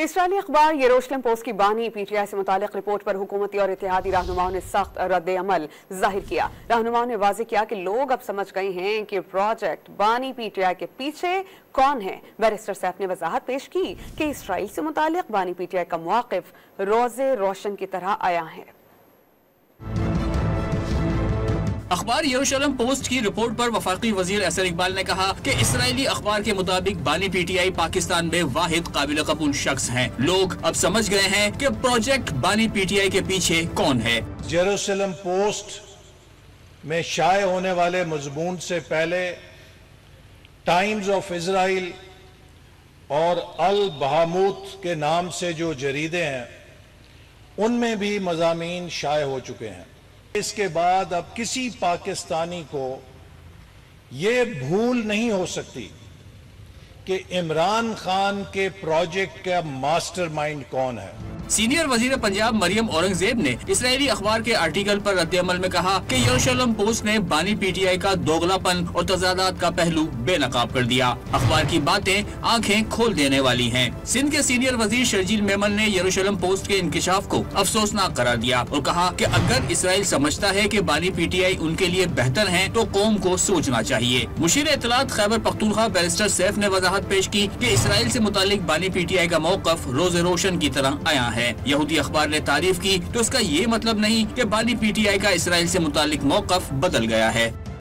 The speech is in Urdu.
اسرائیلی اخبار یروشلم پوسٹ کی بانی پی ٹی آئی سے متعلق رپورٹ پر حکومتی اور اتحادی رہنماؤں نے سخت رد عمل ظاہر کیا۔ رہنماؤں نے واضح کیا کہ لوگ اب سمجھ گئے ہیں کہ پروجیکٹ بانی پی ٹی آئی کے پیچھے کون ہے۔ بیرسٹر سیف نے وضاحت پیش کی کہ اسرائیل سے متعلق بانی پی ٹی آئی کا موقف روز روشن کی طرح آیا ہے۔ اخبار یروشلم پوسٹ کی رپورٹ پر وفاقی وزیر احسن اقبال نے کہا کہ اسرائیلی اخبار کے مطابق بانی پی ٹی آئی پاکستان میں واحد قابل قبول شخص ہیں۔ لوگ اب سمجھ گئے ہیں کہ پروجیکٹ بانی پی ٹی آئی کے پیچھے کون ہے۔ یروشلم پوسٹ میں شائع ہونے والے مضمون سے پہلے ٹائمز آف اسرائیل اور البہاموت کے نام سے جو جریدے ہیں ان میں بھی مضامین شائع ہو چکے ہیں۔ اس کے بعد اب کسی پاکستانی کو یہ بھول نہیں ہو سکتی کہ عمران خان کے پروجیکٹ کا ماسٹر مائنڈ کون ہے۔ سینئر وزیر پنجاب مریم اورنگزیب نے اسرائیلی اخبار کے آرٹیکل پر رد عمل میں کہا کہ یروشلم پوسٹ نے بانی پی ٹی آئی کا دوغلا پن اور تضادات کا پہلو بے نقاب کر دیا۔ اخبار کی باتیں آنکھیں کھول دینے والی ہیں۔ سندھ کے سینئر وزیر شرجیل میمن نے یروشلم پوسٹ کے انکشاف کو افسوسناک قرار دیا اور کہا کہ اگر اسرائیل سمجھتا ہے کہ بانی پی ٹی آئی ان کے لیے بہتر ہیں تو قوم کو سوچنا چاہیے۔ مشیر اطلاعات خیبر پختونخوا بیرسٹر سیف نے وضاحت پیش کی کہ اسرائیل سے متعلق بانی پی ٹی آئی کا موقف روز روشن کی طرح آیا ہے۔ یہودی اخبار نے تعریف کی تو اس کا یہ مطلب نہیں کہ بانی پی ٹی آئی کا اسرائیل سے متعلق موقف بدل گیا ہے۔